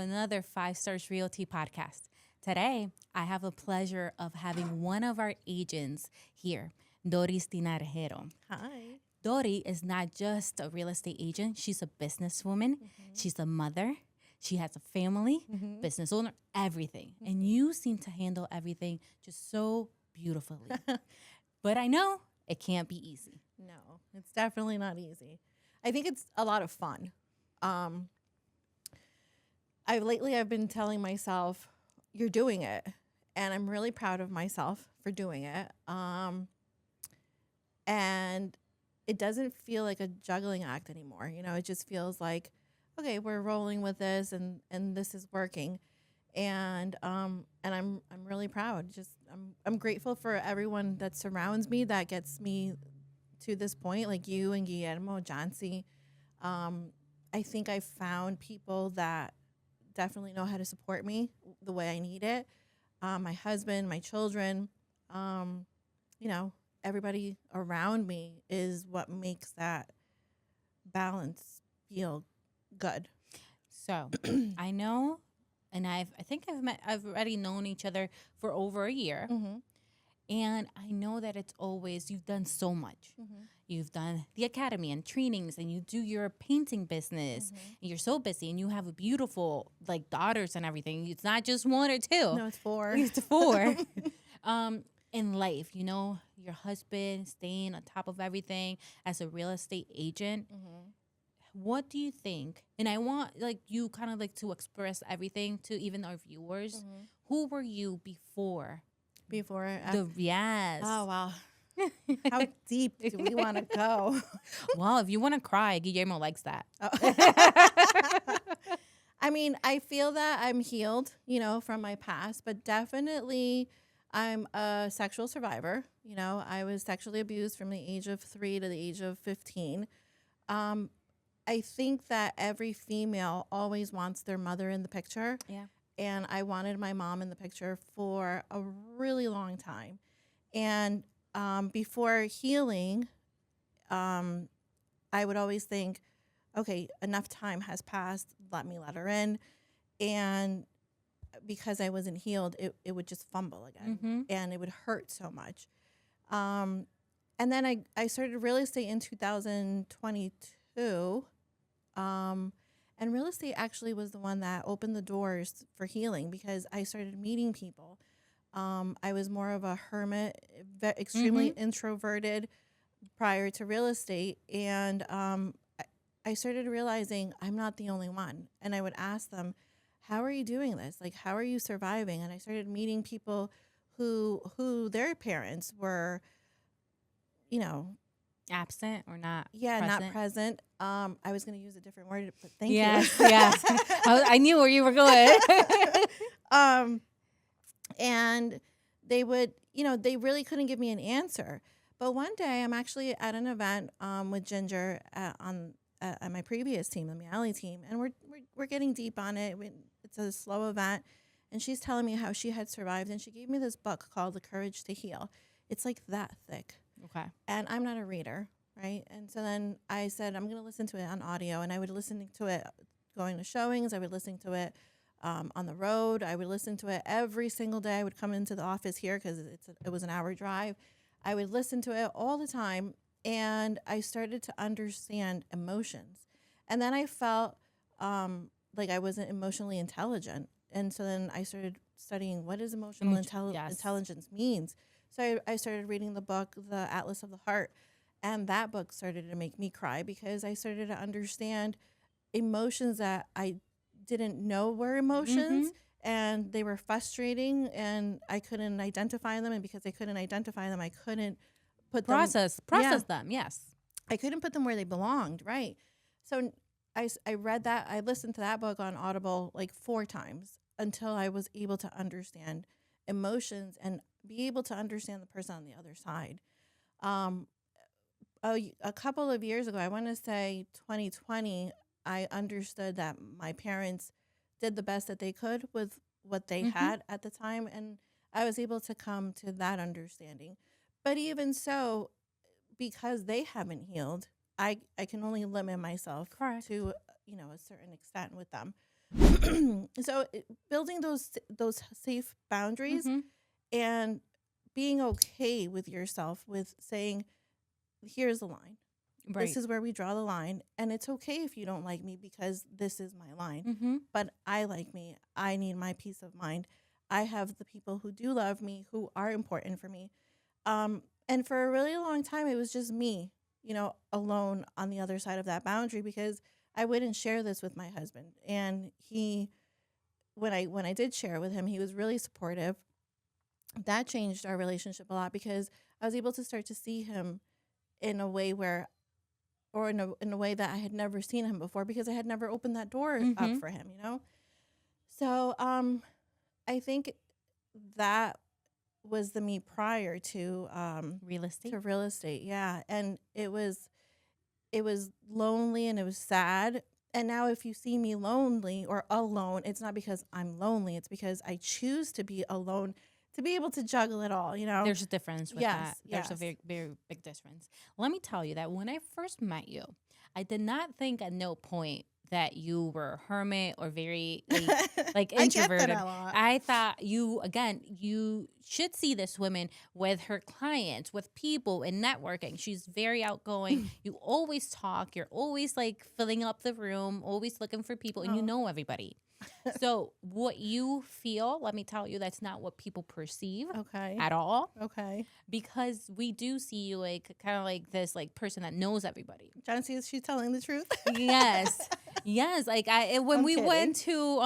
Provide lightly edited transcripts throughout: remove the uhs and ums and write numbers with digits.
another Five Stars Realty Podcast. Today, I have the pleasure of having one of our agents here, Doris. Hi. Dori is not just a real estate agent. She's a businesswoman. She's a mother. She has a family, business owner, everything. And you seem to handle everything just so beautifully. But I know it can't be easy. No, it's definitely not easy. I think it's a lot of fun. I've been telling myself, you're doing it. And I'm really proud of myself for doing it. And it doesn't feel like a juggling act anymore. You know, it just feels like, okay, we're rolling with this and this is working. And I'm really proud. I'm grateful for everyone that surrounds me that gets me to this point, like you and Guillermo, Johnsy. I think I found people that definitely know how to support me the way I need it. My husband, my children, everybody around me is what makes that balance feel good. So I know, and I've already known each other for over a year. And I know that it's always, you've done so much. You've done the academy and trainings, and you do your painting business. And you're so busy, and you have a beautiful, daughters and everything. It's not just one or two. No, it's 4. It's 4. In life, your husband staying on top of everything as a real estate agent. What do you think? And I want you kind of to express everything to even our viewers. Who were you before? Yes. Oh, wow. How deep do we want to go? Well, if you want to cry, Guillermo likes that. I mean, I feel that I'm healed, from my past, but definitely I'm a sexual survivor. I was sexually abused from the age of 3 to the age of 15. I think that every female always wants their mother in the picture. Yeah. And I wanted my mom in the picture for a really long time. And before healing, I would always think, okay, enough time has passed. Let me let her in. And because I wasn't healed, it would just fumble again. And it would hurt so much. And then I started real estate in 2022. And real estate actually was the one that opened the doors for healing because I started meeting people. I was more of a hermit, extremely introverted prior to real estate. And I started realizing I'm not the only one. And I would ask them, how are you doing this? How are you surviving? And I started meeting people who their parents were, absent or not? Yeah, present? not present. I was going to use a different word, but thank you. Yes. I knew where you were going. And they would, they really couldn't give me an answer. But one day, I'm actually at an event with Ginger at my previous team, the Miali team, and we're getting deep on it. It's a slow event, and she's telling me how she had survived, and she gave me this book called The Courage to Heal. It's like that thick. Okay. And I'm not a reader, right? And so then I said, I'm going to listen to it on audio. And I would listen to it going to showings. I would listen to it on the road. I would listen to it every single day. I would come into the office here because it was an hour drive. I would listen to it all the time. And I started to understand emotions. And then I felt like I wasn't emotionally intelligent. And so then I started studying what does emotional intelligence means. So I started reading the book, The Atlas of the Heart, and that book started to make me cry because I started to understand emotions that I didn't know were emotions, and they were frustrating, and I couldn't identify them, and because I couldn't identify them, I couldn't put process them, yes. I couldn't put them where they belonged, right? So I read that, I listened to that book on Audible 4 times until I was able to understand emotions and be able to understand the person on the other side. A couple of years ago, I want to say 2020, I understood that my parents did the best that they could with what they had at the time, and I was able to come to that understanding. But even so, because they haven't healed, I can only limit myself Correct. to a certain extent with them. So building those safe boundaries and being okay with yourself, with saying, here's the line. Right. This is where we draw the line. And it's okay if you don't like me because this is my line. But I like me. I need my peace of mind. I have the people who do love me, who are important for me. And for a really long time, it was just me, alone on the other side of that boundary, because I wouldn't share this with my husband. And when I did share it with him, he was really supportive. That changed our relationship a lot because I was able to start to see him in a way in a way that I had never seen him before, because I had never opened that door up for him, So I think that was the me prior to real estate. real estate. Yeah. And it was lonely and it was sad. And now if you see me lonely or alone, it's not because I'm lonely. It's because I choose to be alone to be able to juggle it all, There's a difference with that. There's Yes. a very, very big difference. Let me tell you that when I first met you, I did not think at no point that you were a hermit or very like introverted. I get that a lot. I thought you should see this woman with her clients, with people and networking. She's very outgoing. You always talk. You're always like filling up the room, always looking for people, and you know everybody. So what you feel, let me tell you, that's not what people perceive Okay. at all. Okay. Because we do see you like kind of like this like person that knows everybody. John sees she's telling the truth. Yes. Yes. Like when I'm we kidding. went to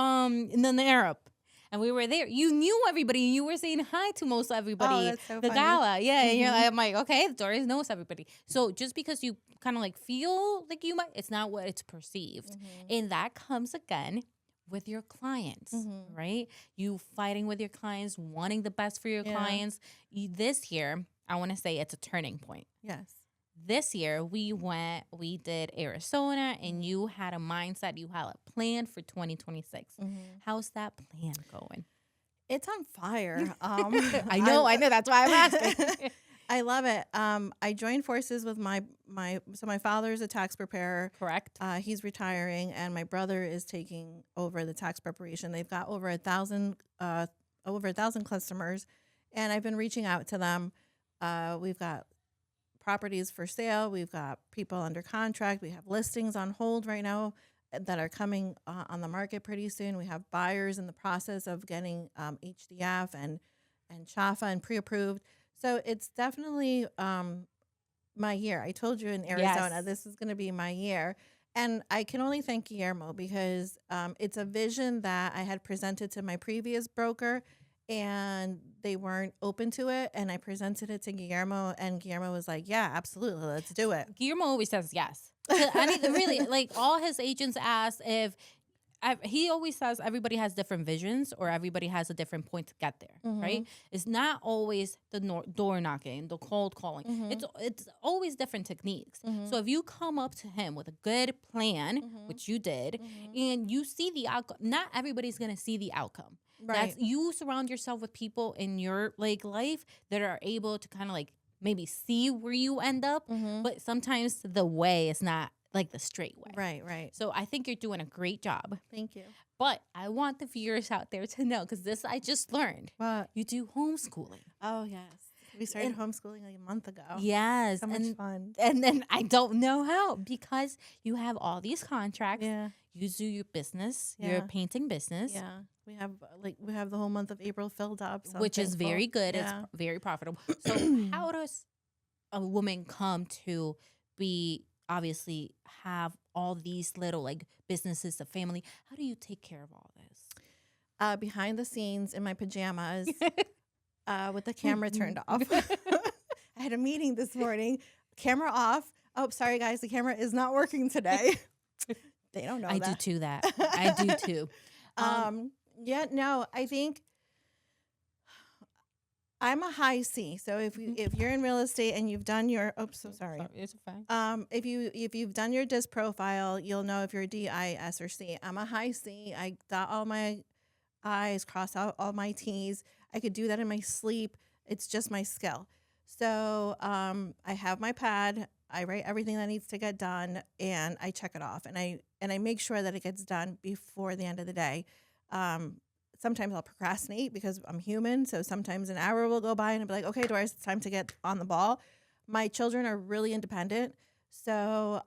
in the Europe and we were there, you knew everybody. You were saying hi to most everybody. Oh, that's so the funny. gala. Yeah. And you're like, I'm like, okay, Doris knows everybody. So just because you kind of like feel like you might, it's not what it's perceived. And that comes again with your clients, right? You fighting with your clients, wanting the best for your clients. This year, I want to say it's a turning point. Yes. This year, we did Arizona, and you had a mindset, you had a plan for 2026. How's that plan going? It's on fire. I know. That's why I'm asking. I love it. I joined forces with my father's a tax preparer. Correct. He's retiring, and my brother is taking over the tax preparation. They've got over 1,000 customers, and I've been reaching out to them. We've got properties for sale. We've got people under contract. We have listings on hold right now that are coming on the market pretty soon. We have buyers in the process of getting HDF and CHAFA and pre-approved. So it's definitely my year. I told you in Arizona, this is going to be my year. And I can only thank Guillermo because it's a vision that I had presented to my previous broker, and they weren't open to it. And I presented it to Guillermo, and Guillermo was like, yeah, absolutely, let's do it. Guillermo always says yes. I mean, really, like all his agents ask if he always says everybody has different visions or everybody has a different point to get there, right? It's not always the door knocking, the cold calling. It's always different techniques. So if you come up to him with a good plan, which you did, and you see the outcome, not everybody's going to see the outcome. Right. You surround yourself with people in your like life that are able to kind of like maybe see where you end up, but sometimes the way is not like the straight way. Right. So I think you're doing a great job. Thank you. But I want the viewers out there to know, because this I just learned. What? You do homeschooling. Oh, yes. We started homeschooling like a month ago. Yes. So much fun. And then I don't know how, because you have all these contracts. Yeah. You do your business, Yeah. your painting business. Yeah. We have the whole month of April filled up. So which is very good. Yeah. It's very profitable. So how does a woman come to be obviously have all these little like businesses, a family? How do you take care of all this? Behind the scenes in my pajamas with the camera turned off. I had a meeting this morning. Camera off. Oh, sorry, guys. The camera is not working today. They don't know I that. do too that. I do too. Yeah, no, I think I'm a high C. So if you're in real estate and you've done your sorry. It's fine. If you've done your DISC profile, you'll know if you're a D, I, S, or C. I'm a high C. I dot all my I's, cross out all my T's. I could do that in my sleep. It's just my skill. So I have my pad. I write everything that needs to get done, and I check it off, and I make sure that it gets done before the end of the day. Sometimes I'll procrastinate because I'm human, so sometimes an hour will go by, and I'll be like, okay, Doris, it's time to get on the ball. My children are really independent, so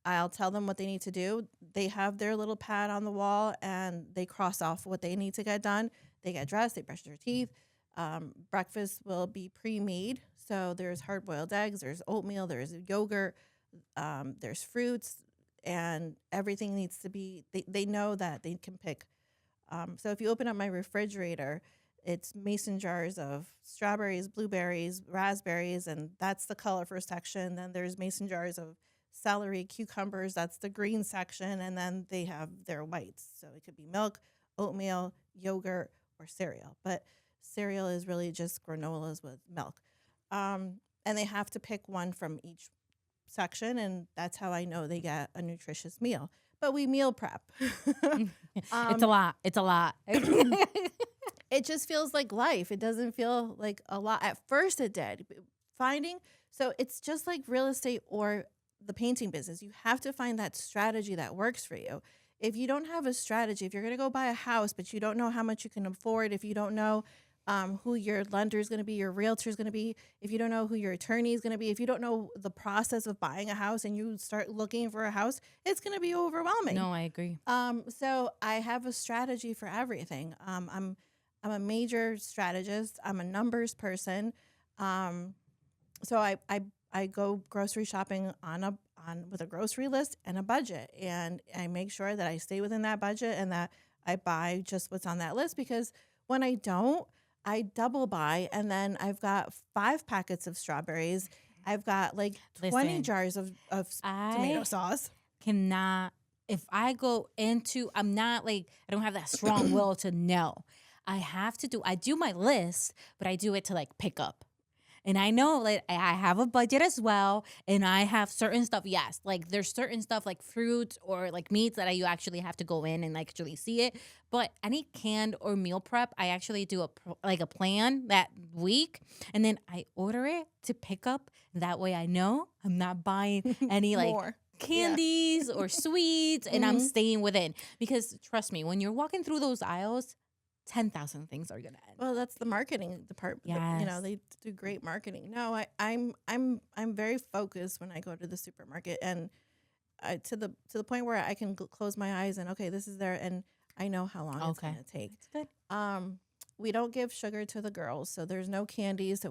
I'll tell them what they need to do. They have their little pad on the wall, and they cross off what they need to get done. They get dressed, they brush their teeth. Breakfast will be pre-made. So there's hard-boiled eggs, there's oatmeal, there's yogurt, there's fruits, and everything needs to be, they know that they can pick. So if you open up my refrigerator, it's mason jars of strawberries, blueberries, raspberries, and that's the colorful section. Then there's mason jars of celery, cucumbers, that's the green section, and then they have their whites. So it could be milk, oatmeal, yogurt, or cereal. But cereal is really just granolas with milk. And they have to pick one from each section, and that's how I know they get a nutritious meal. But we meal prep. It's a lot. It's a lot. It just feels like life. It doesn't feel like a lot. At first it did. So it's just like real estate or the painting business. You have to find that strategy that works for you. If you don't have a strategy, if you're going to go buy a house, but you don't know how much you can afford, if you don't know who your lender is going to be, your realtor is going to be, if you don't know who your attorney is going to be, if you don't know the process of buying a house and you start looking for a house, it's going to be overwhelming. No, I agree. So I have a strategy for everything. I'm a major strategist. I'm a numbers person. So I go grocery shopping with a grocery list and a budget, and I make sure that I stay within that budget and that I buy just what's on that list, because when I don't, I double buy, and then I've got 5 packets of strawberries. I've got like 20 jars of tomato sauce. If I go into, I'm not like, I don't have that strong will to know. I do my list, but I do it to like pick up. And I know like I have a budget as well, and I have certain stuff. Yes, like there's certain stuff like fruits or like meats that you actually have to go in and like actually see it. But any canned or meal prep, I actually do a plan that week, and then I order it to pick up. That way I know I'm not buying any like candies or sweets, and I'm staying within. Because trust me, when you're walking through those aisles, 10,000 things are gonna end. Well, that's the marketing department. Yes. You know, they do great marketing. No, I'm very focused when I go to the supermarket, and to the point where I can close my eyes and okay, this is there, and I know how long it's gonna take. That's good. We don't give sugar to the girls, so there's no candies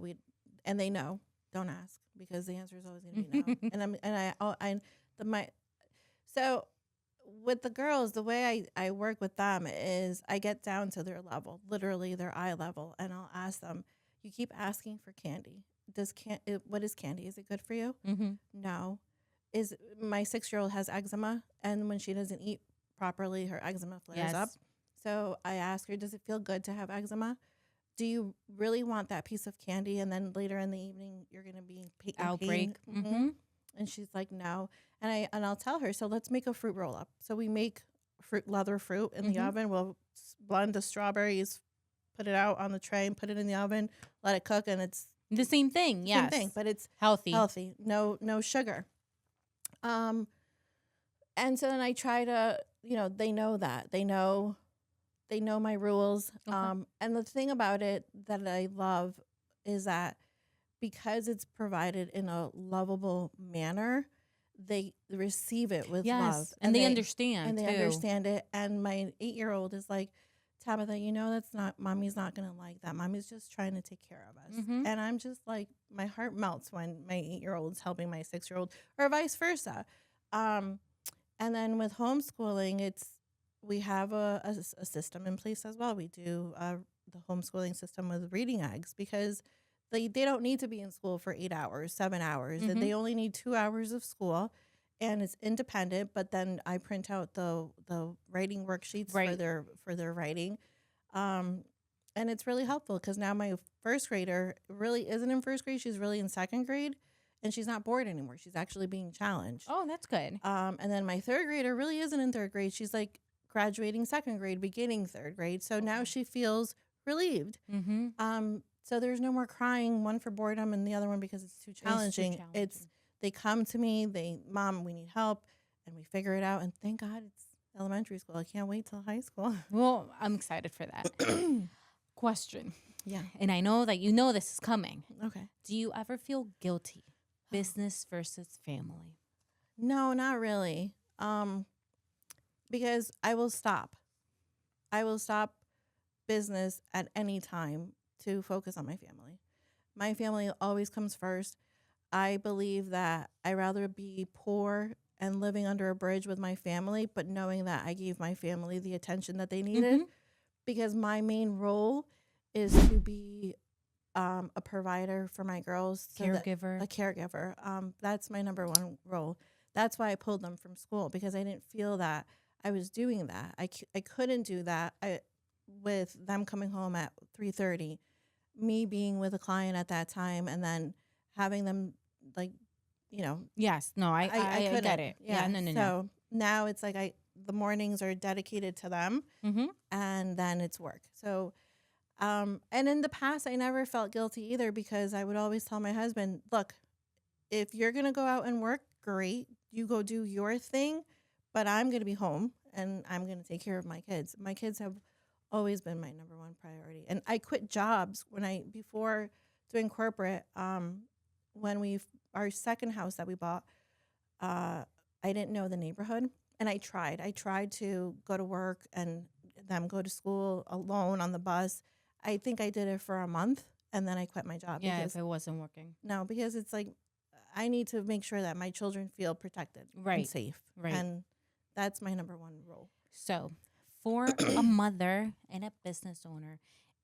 and they know. Don't ask, because the answer is always gonna be no. So with the girls, the way I work with them is I get down to their level, literally their eye level, and I'll ask them, you keep asking for candy. What is candy? Is it good for you? Mm-hmm. No. My 6-year-old has eczema, and when she doesn't eat properly, her eczema flares up. So I ask her, does it feel good to have eczema? Do you really want that piece of candy? And then later in the evening, you're going to be in outbreak. pain? Mm-hmm. And she's like, no. And I'll tell her, so let's make a fruit roll up. So we make leather fruit in the oven. We'll blend the strawberries, put it out on the tray, and put it in the oven, let it cook, and it's the same thing. Yes. Same thing, but it's healthy. No sugar. And so then I try to, they know that. They know my rules. Okay. And the thing about it that I love is that because it's provided in a lovable manner, they receive it with love. And they understand. And they too. understand it. And my 8-year-old is like, Tabitha, mommy's not going to like that. Mommy's just trying to take care of us. Mm-hmm. And I'm just like, my heart melts when my 8-year-old is helping my 6-year-old, or vice versa. And then with homeschooling, we have a system in place as well. We do the homeschooling system with reading eggs, because they don't need to be in school for 8 hours, 7 hours. Mm-hmm. They only need 2 hours of school, and it's independent. But then I print out the writing worksheets for their writing, and it's really helpful, because now my first grader really isn't in first grade; she's really in second grade, and she's not bored anymore. She's actually being challenged. Oh, that's good. And then my third grader really isn't in third grade; she's like graduating second grade, beginning third grade. So now she feels relieved. Mm-hmm. So there's no more crying, one for boredom and the other one because it's too challenging. they come to me, Mom, we need help, and we figure it out. And thank God it's elementary school. I can't wait till high school. Well, I'm excited for that. Question. Yeah. And I know that this is coming. Okay. Do you ever feel guilty? Business versus family? No, not really. Because I will stop. I will stop business at any time to focus on my family. My family always comes first. I believe that I'd rather be poor and living under a bridge with my family, but knowing that I gave my family the attention that they needed, because my main role is to be a provider for my girls. Caregiver. A caregiver. That's my number one role. That's why I pulled them from school, because I didn't feel that I was doing that. I couldn't do that with them coming home at 3:30, me being with a client at that time, and then having them Yes. No, I couldn't. get it. Yeah. No. So now it's like the mornings are dedicated to them, and then it's work. So, and in the past, I never felt guilty either, because I would always tell my husband, look, if you're going to go out and work, great. You go do your thing, but I'm going to be home and I'm going to take care of my kids. My kids have always been my number one priority. And I quit jobs before doing corporate, when our second house that we bought, I didn't know the neighborhood. And I tried to go to work and them go to school alone on the bus. I think I did it for a month, and then I quit my job. Yeah, if it wasn't working. No, because it's like, I need to make sure that my children feel protected and safe. Right. And that's my number one role. So for a mother and a business owner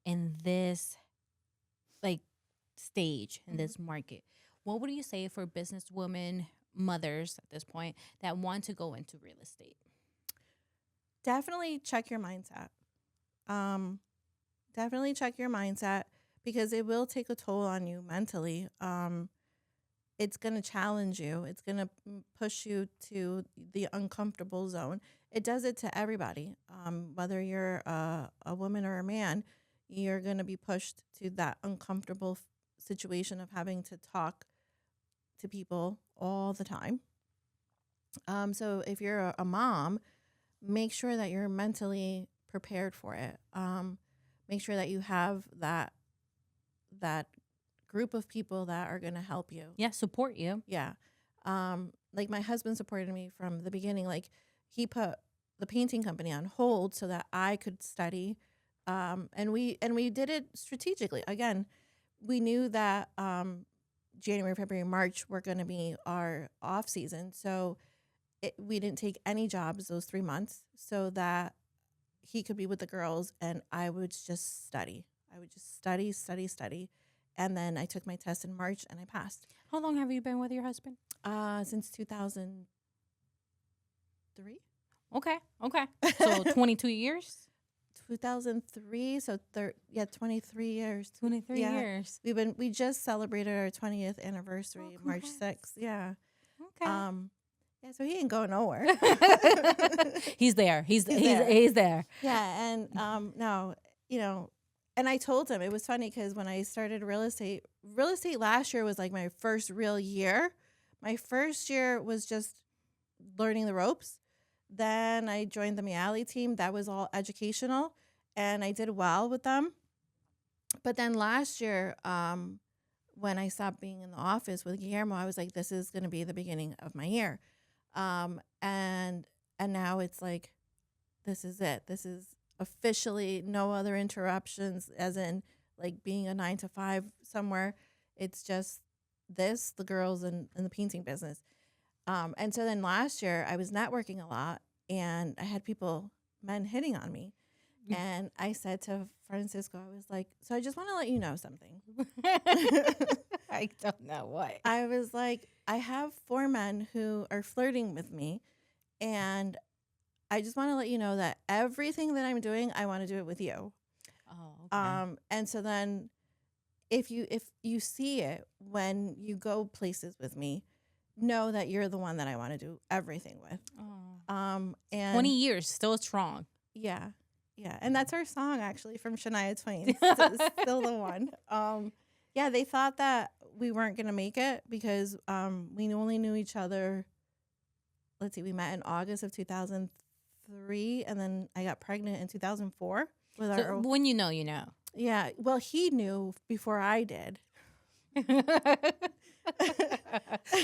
in this stage, in this market, what would you say for businesswomen, mothers at this point, that want to go into real estate? Definitely check your mindset. Definitely check your mindset, because it will take a toll on you mentally. It's going to challenge you. It's going to push you to the uncomfortable zone. It does it to everybody. Whether you're a woman or a man, you're going to be pushed to that uncomfortable situation of having to talk to people all the time. So if you're a mom, make sure that you're mentally prepared for it. Make sure that you have that group of people that are going to help you. Yeah, support you. Yeah. Like my husband supported me from the beginning. Like, he put the painting company on hold so that I could study. And we did it strategically. Again, we knew that January, February, March were going to be our off season. So we didn't take any jobs those 3 months, so that he could be with the girls and I would just study. I would just study. And then I took my test in March and I passed. How long have you been with your husband? Since 2003. Okay. So 22 years? 2003, so 23 years. 23 years. We just celebrated our 20th anniversary, March 6th. Yeah. Okay. Yeah, so he ain't going nowhere. He's there. He's there. Yeah, and no, and I told him, it was funny because when I started real estate last year was like my first real year. My first year was just learning the ropes. Then I joined the Miali team. That was all educational, and I did well with them. But then last year, when I stopped being in the office with Guillermo, I was like, this is going to be the beginning of my year. And now it's like, this is it. This is officially no other interruptions, as in like being a 9 to 5 somewhere. It's just the girls and the painting business. And so then last year I was networking a lot, and I had men hitting on me. And I said to Francisco, I was like, so I just want to let you know something. I don't know what. I was like, I have 4 men who are flirting with me, and I just want to let you know that everything that I'm doing, I want to do it with you. Oh, okay. And so then if you see it when you go places with me, know that you're the one that I want to do everything with. Oh. And 20 years, still strong. Yeah. And that's our song, actually, from Shania Twain. Still the one. Yeah, they thought that we weren't going to make it because we only knew each other. Let's see, we met in August of 2003, and then I got pregnant in 2004 with So our. when you know, you know. Yeah, well, he knew before I did.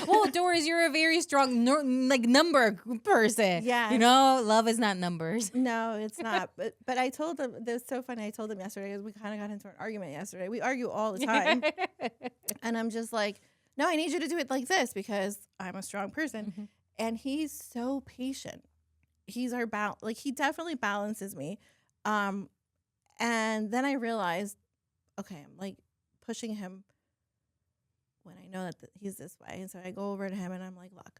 Well, Doris, you're a very strong number person. Yes. You know, love is not numbers. No, it's not. But I told him, that's so funny. I told him yesterday because we kind of got into an argument yesterday. We argue all the time. And I'm just like, no, I need you to do it like this because I'm a strong person. Mhm. And he's so patient. He's our he definitely balances me. And then I realized, okay, I'm like pushing him when I know that he's this way. And so I go over to him and I'm like, look,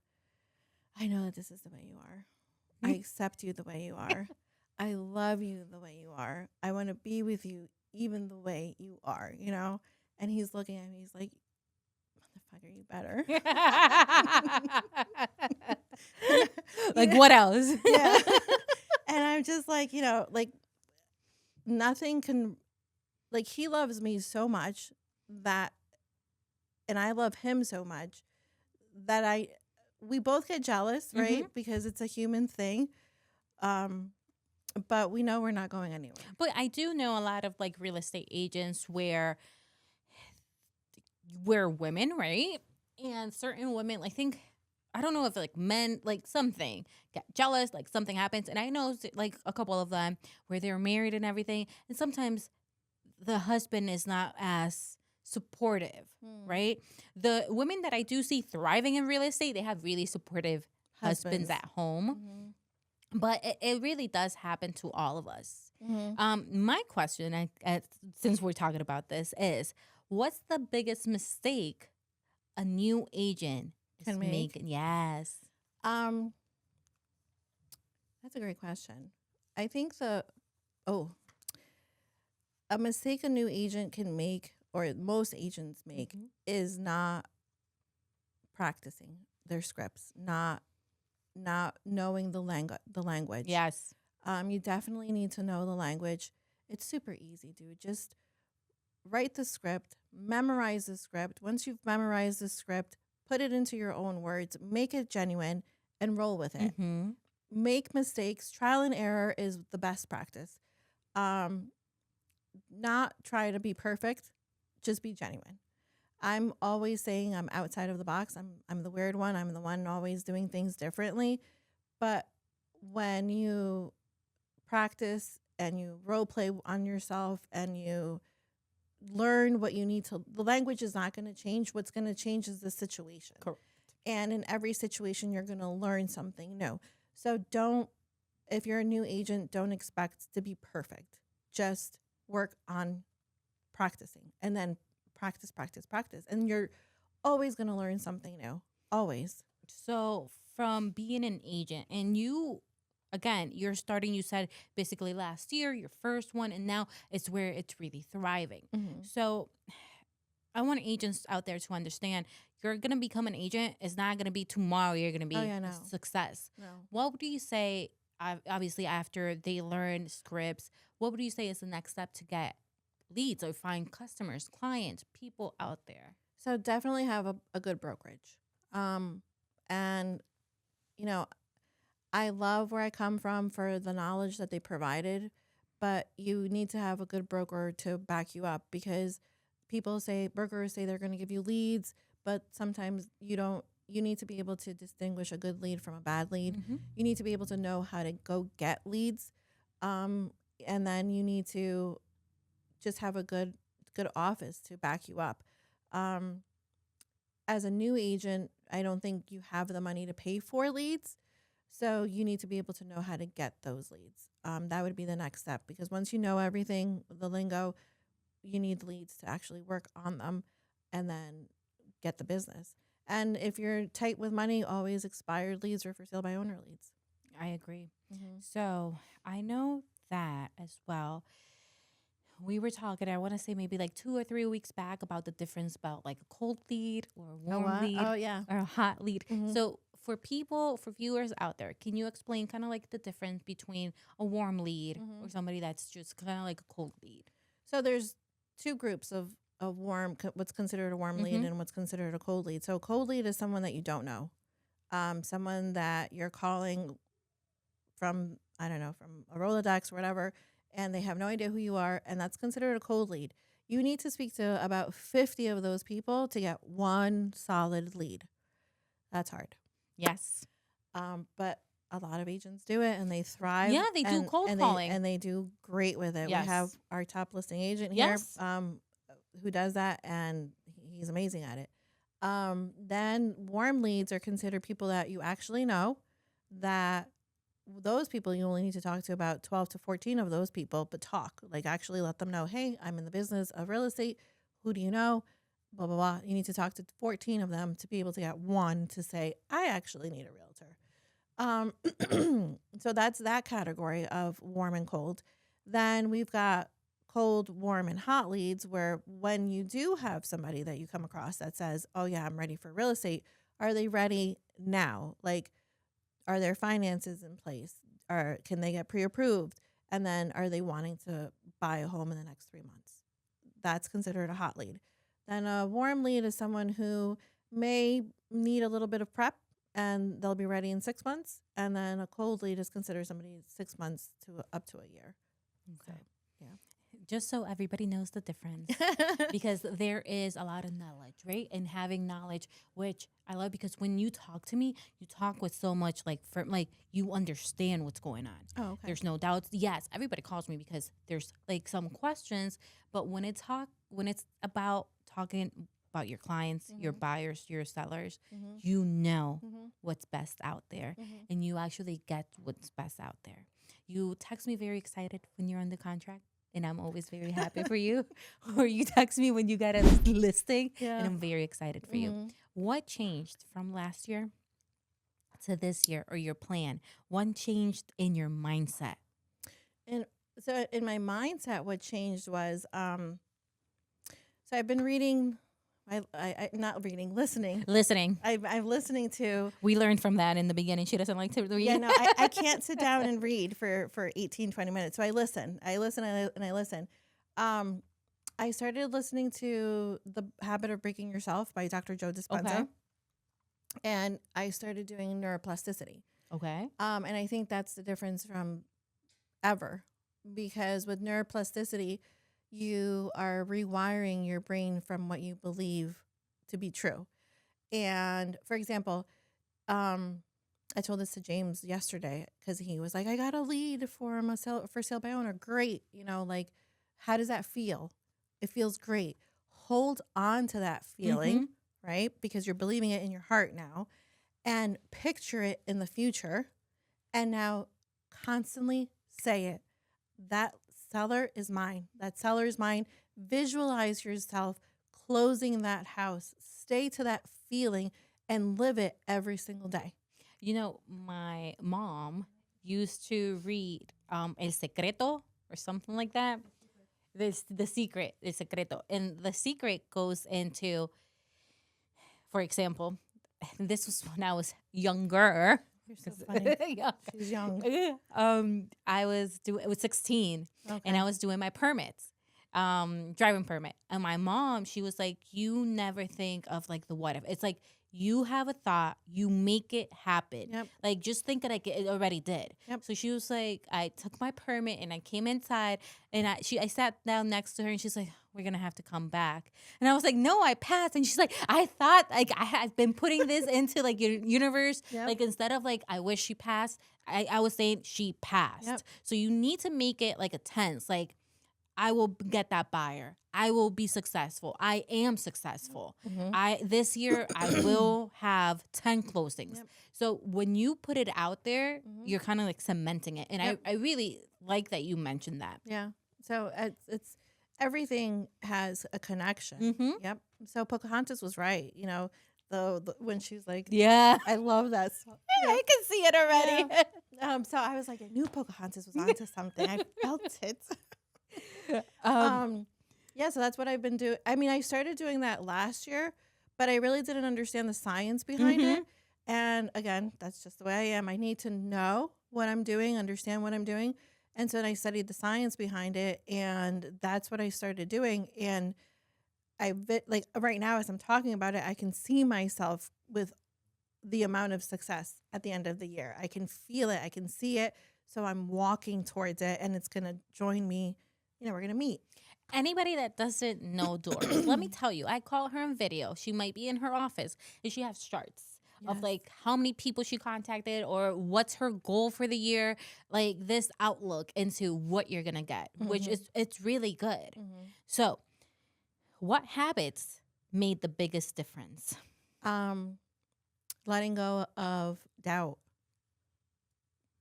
I know that this is the way you are. I accept you the way you are. I love you the way you are. I want to be with you even the way you are, you know? And he's looking at me. He's like, motherfucker, you better. Like, what else? Yeah. And I'm just like, like nothing can, like he loves me so much that, and I love him so much that we both get jealous, right? Because it's a human thing. But we know we're not going anywhere. But I do know a lot of like real estate agents where we're women, right? And certain women, I don't know if like men, like something get jealous, like something happens. And I know like a couple of them where they're married and everything. And sometimes the husband is not as supportive, right? The women that I do see thriving in real estate, they have really supportive husbands at home. But it really does happen to all of us. My question, since we're talking about this, is what's the biggest mistake a new agent is making? Yes. That's a great question. I think a mistake a new agent can make, or most agents make, is not practicing their scripts, not knowing the language. Yes. You definitely need to know the language. It's super easy, dude. Just write the script, memorize the script. Once you've memorized the script, put it into your own words, make it genuine, and roll with it. Make mistakes. Trial and error is the best practice. Not try to be perfect. Just be genuine. I'm always saying I'm outside of the box. I'm the weird one. I'm the one always doing things differently. But when you practice and you role play on yourself and you learn what you need to, the language is not going to change. What's going to change is the situation. Correct. And in every situation, you're going to learn something new. So if you're a new agent, don't expect to be perfect. Just work on practicing and then practice. And you're always going to learn something new. Always. So from being an agent, and you, again, you're starting, you said basically last year, your first one, and now it's where it's really thriving. So I want agents out there to understand you're going to become an agent. It's not going to be tomorrow you're going to be a success. No. What would you say, obviously, after they learn scripts, what would you say is the next step to get leads or find customers, clients, people out there? So definitely have a good brokerage. And, I love where I come from for the knowledge that they provided, but you need to have a good broker to back you up because brokers say they're going to give you leads, but sometimes you don't. You need to be able to distinguish a good lead from a bad lead. You need to be able to know how to go get leads. And then you need to just have a good office to back you up. As a new agent, I don't think you have the money to pay for leads. So you need to be able to know how to get those leads. That would be the next step because once you know everything, the lingo, you need leads to actually work on them and then get the business. And if you're tight with money, always expired leads or for sale by owner leads. I agree. So I know that as well. We were talking, I want to say maybe like 2 or 3 weeks back about the difference about like a cold lead or a warm lead or a hot lead. So for viewers out there, can you explain kind of like the difference between a warm lead or somebody that's just kind of like a cold lead? So there's two groups of what's considered a warm lead and what's considered a cold lead. So a cold lead is someone that you don't know, someone that you're calling from, I don't know, from a Rolodex or whatever, and they have no idea who you are, and that's considered a cold lead. You need to speak to about 50 of those people to get one solid lead. That's hard. Yes. But a lot of agents do it, and they thrive. Yeah, they do cold calling. And they do great with it. Yes. We have our top listing agent Yes. here who does that, and he's amazing at it. Then warm leads are considered people that you actually know, that those people you only need to talk to about 12 to 14 of those people, but talk, like actually let them know, hey, I'm in the business of real estate. Who do you know? Blah, blah, blah. You need to talk to 14 of them to be able to get one to say, I actually need a realtor. So that's that category of warm and cold. Then we've got cold, warm, and hot leads, where when you do have somebody that you come across that says, oh yeah, I'm ready for real estate, are they ready now? Like, are their finances in place? Or can they get pre-approved? And then are they wanting to buy a home in the next 3 months? That's considered a hot lead. Then a warm lead is someone who may need a little bit of prep and they'll be ready in 6 months. And then a cold lead is considered somebody 6 months to up to a year. Okay. So, yeah. Just so everybody knows the difference, because there is a lot of knowledge, right? And having knowledge, which I love, because when you talk to me, you talk with so much like you understand what's going on. Oh, okay. There's no doubts. Yes, everybody calls me because there's like some questions, but when it's about talking about your clients, your buyers, your sellers, you know what's best out there, and you actually get what's best out there. You text me very excited when you're on the contract, and I'm always very happy for you. Or you text me when you got a listing, and I'm very excited for you. What changed from last year to this year, or your plan? What changed in your mindset? And so in my mindset, what changed was, so I've been reading, listening. Listening. I'm listening to. We learned from that in the beginning. She doesn't like to read. Yeah, no, I can't sit down and read for 18, 20 minutes. So I listen. I listen. I started listening to The Habit of Breaking Yourself by Dr. Joe Dispenza. Okay. And I started doing neuroplasticity. Okay. And I think that's the difference from ever. Because with neuroplasticity, you are rewiring your brain from what you believe to be true. And for example, I told this to James yesterday, because he was like, I got a lead for sale by owner. Great. Like, how does that feel? It feels great. Hold on to that feeling, right? Because you're believing it in your heart now, and picture it in the future. And now constantly say it. That seller is mine. That seller is mine. Visualize yourself closing that house. Stay to that feeling and live it every single day. My mom used to read El Secreto or something like that. The Secret, El Secreto. And The Secret goes into, for example, this was when I was younger. You're so funny. She's young. I was 16, and I was doing my permits, driving permit. And my mom, she was like, you never think of like the what if. It's like, you have a thought, you make it happen. Yep. Like, just think like it already did. Yep. So she was like, I took my permit and I came inside, and I sat down next to her, and she's like, we're going to have to come back. And I was like, no, I passed. And she's like, I thought like I had been putting this into like your universe. Yep. Like, instead of like, I wish she passed, I was saying she passed. Yep. So you need to make it like a tense, like, I will get that buyer. I will be successful. I am successful. This year I will have 10 closings. Yep. So when you put it out there, you're kind of like cementing it. And I really like that you mentioned that. Yeah. So it's everything has a connection. Yep. So Pocahontas was right. The when she's like, yeah, I love that song. I can see it already. Yeah. So I was like, I knew Pocahontas was onto something. I felt it. Yeah, so that's what I've been doing. I mean, I started doing that last year, but I really didn't understand the science behind it. And again, that's just the way I am. I need to know what I'm doing, understand what I'm doing. And so then I studied the science behind it, and that's what I started doing. And like right now as I'm talking about it, I can see myself with the amount of success at the end of the year. I can feel it. I can see it. So I'm walking towards it, and it's going to join me. We're going to meet. Anybody that doesn't know Doris, let me tell you, I call her in video. She might be in her office, and she has charts of like how many people she contacted or what's her goal for the year, like this outlook into what you're going to get, which is, it's really good. So what habits made the biggest difference? Letting go of doubt.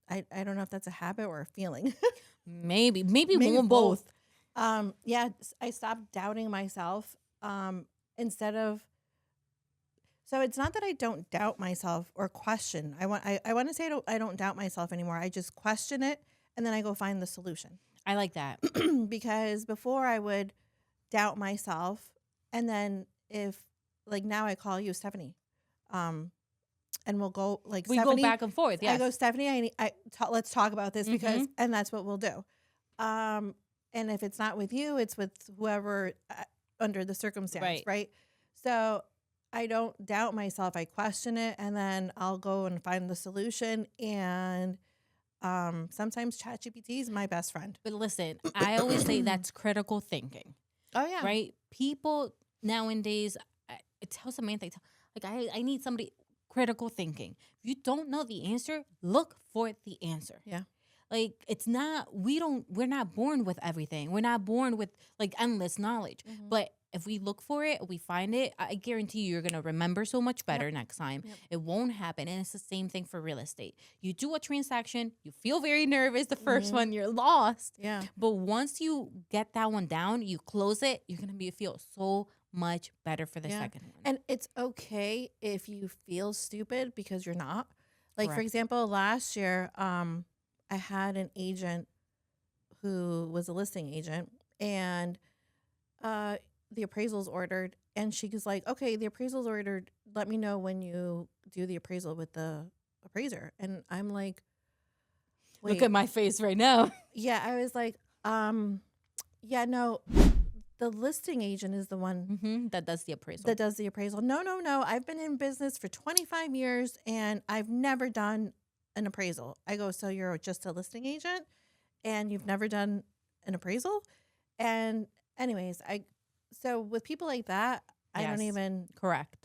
I don't know if that's a habit or a feeling. maybe both. I stopped doubting myself. Instead of, so it's not that I don't doubt myself or question. I want to say I don't doubt myself anymore. I just question it, and then I go find the solution. I like that. Because before I would doubt myself, and then if, like, now I call you Stephanie, and we'll go, like, we Stephanie, go back and forth. Yes. I go, Stephanie, let's talk about this, because, and that's what we'll do. And if it's not with you, it's with whoever under the circumstance, right? So I don't doubt myself. I question it, and then I'll go and find the solution. And sometimes ChatGPT is my best friend. But listen, I always say that's critical thinking. Oh, yeah. Right? People nowadays, I tell Samantha, like, I need somebody, critical thinking. If you don't know the answer, look for the answer. Yeah. Like, it's not, we're not born with everything. We're not born with like endless knowledge. But if we look for it, we find it, I guarantee you're going to remember so much better next time. It won't happen. And it's the same thing for real estate. You do a transaction, you feel very nervous the first one, you're lost. Yeah. But once you get that one down, you close it, you're going to feel so much better for the second one. And it's okay if you feel stupid, because you're not. Like, Correct. for example, last year, I had an agent who was a listing agent, and the appraisal's ordered, and she was like, okay, the appraisal's ordered. Let me know when you do the appraisal with the appraiser. And I'm like, wait. Look at my face right now. Yeah, I was like, yeah, no, the listing agent is the one that does the appraisal. that does the appraisal. No. I've been in business for 25 years, and I've never done an appraisal. I go, so you're just a listing agent, and you've never done an appraisal? And anyways, so with people like that, I don't even. Correct.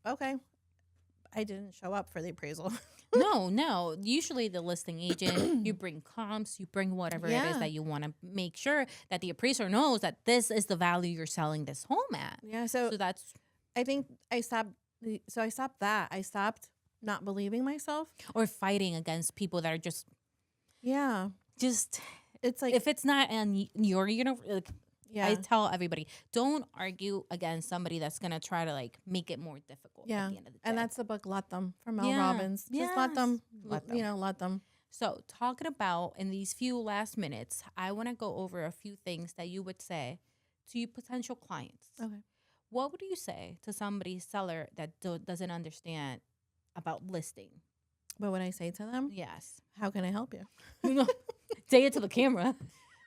Okay. I didn't show up for the appraisal. No. Usually the listing agent, you bring comps, you bring whatever it is that you want to make sure that the appraiser knows that this is the value you're selling this home at. Yeah. So that's. I think I stopped. So I stopped that. I stopped not believing myself, or fighting against people that are just. Yeah. Just. It's like, if it's not in your like. Yeah. I tell everybody, don't argue against somebody that's going to try to like make it more difficult at the end of the day. And that's the book, Let Them, from Mel Robbins. Just let them. Let them. So talking about in these few last minutes, I want to go over a few things that you would say to your potential clients. Okay. What would you say to somebody, seller, that doesn't understand about listing? What would I say to them? Yes. How can I help you? Say it to the camera.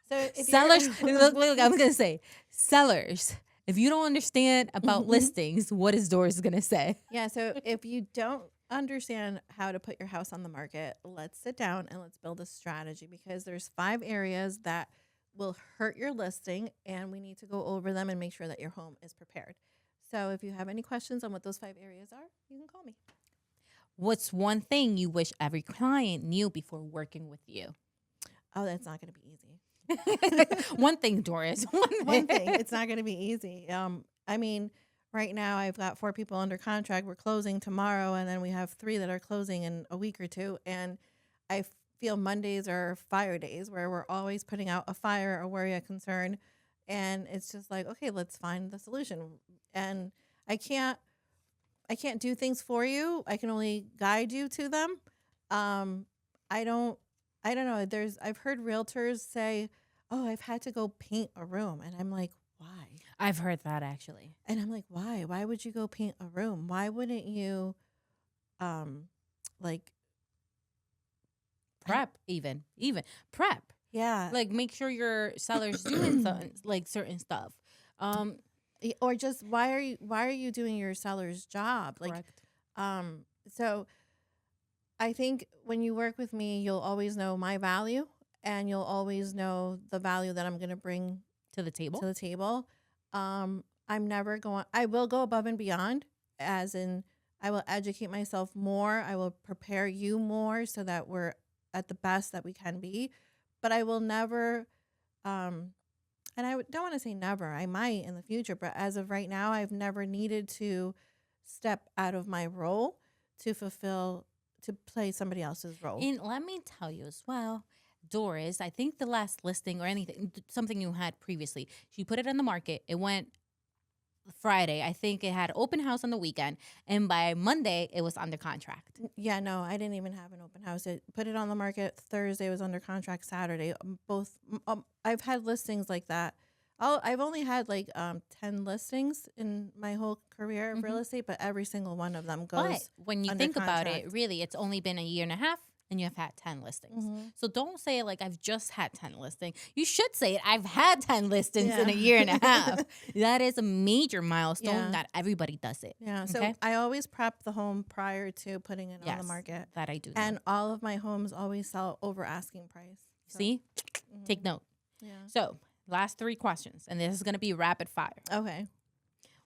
So if sellers, look, I was going to say, sellers, if you don't understand about listings, what is Doris going to say? Yeah, so if you don't understand how to put your house on the market, let's sit down and let's build a strategy, because there's 5 areas that will hurt your listing, and we need to go over them and make sure that your home is prepared. So if you have any questions on what those 5 areas are, you can call me. What's one thing you wish every client knew before working with you? Oh, that's not going to be easy. One thing, Doris. One thing. It's not going to be easy. I mean, right now I've got 4 people under contract. We're closing tomorrow, and then we have 3 that are closing in a week or 2. And I feel Mondays are fire days, where we're always putting out a fire, a worry, a concern. And it's just like, okay, let's find the solution. And I can't do things for you. I can only guide you to them. I don't know. I've heard realtors say, oh, I've had to go paint a room. And I'm like, why? I've heard that, actually. And I'm like, why? Why would you go paint a room? Why wouldn't you, like, prep, even prep? Yeah. Like, make sure your seller's doing something, like certain stuff. Or just why are you doing your seller's job? Like, Correct. So I think when you work with me, you'll always know my value, and you'll always know the value that I'm going to bring To the table. to the table. I will go above and beyond, as in I will educate myself more. I will prepare you more so that we're at the best that we can be. But I will never, and don't want to say never, I might in the future, but as of right now, I've never needed to step out of my role to play somebody else's role. And let me tell you as well, Doris, I think the last listing or anything, something you had previously, she put it on the market. It went Friday. I think it had open house on the weekend. And by Monday, it was under contract. Yeah, no, I didn't even have an open house. It put it on the market Thursday, was under contract Saturday. I've had listings like that. I've only had like 10 listings in my whole career of real estate, but every single one of them goes. But when you under think about contract. it, really, it's only been a year and a half and you have had 10 listings. So don't say it like I've just had 10 listings. You should say it, I've had 10 listings in a year and a half. That is a major milestone. Yeah. Not everybody does it. Yeah, so Okay? I always prep the home prior to putting it on the market. That I do. know. And all of my homes always sell over asking price. So, See? Take note. yeah. So, last 3 questions, and this is going to be rapid fire. Okay.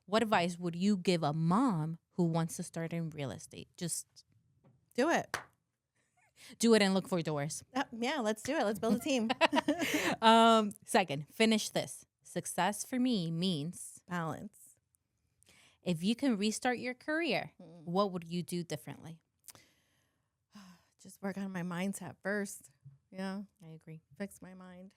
What advice would you give a mom who wants to start in real estate? Just Do it. do it and look for doors. Yeah, let's do it. Let's build a team. Second, finish this. Success for me means Balance. if you can restart your career, what would you do differently? Just work on my mindset first. Yeah, I agree. fix my mind.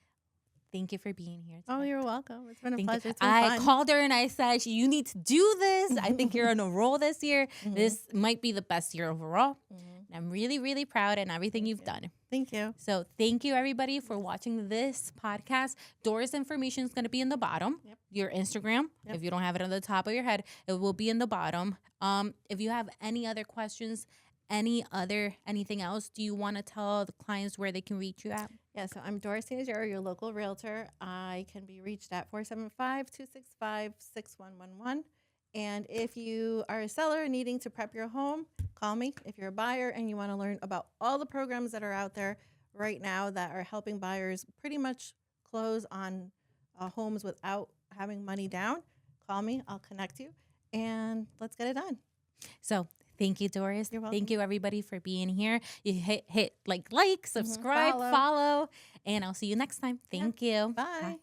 Thank you for being here Oh, today. you're welcome. It's been a Thank pleasure. you. It's been I fun. called her and I said, you need to do this. I think you're on a roll this year. This might be the best year overall. I'm really, really proud in everything you've done. Thank you. So thank you, everybody, for watching this podcast. Doris' information is going to be in the bottom. Yep. Your Instagram. Yep. If you don't have it on the top of your head, it will be in the bottom. If you have any other questions, anything else, do you want to tell the clients where they can reach you at? Yeah, so I'm Doris, your local realtor. I can be reached at 475-265-6111. And if you are a seller needing to prep your home, call me. If you're a buyer and you want to learn about all the programs that are out there right now that are helping buyers pretty much close on homes without having money down, call me. I'll connect you, and let's get it done. So thank you, Doris. You're welcome. Thank you, everybody, for being here. You hit like, subscribe, Follow. follow, and I'll see you next time. Thank you. Bye.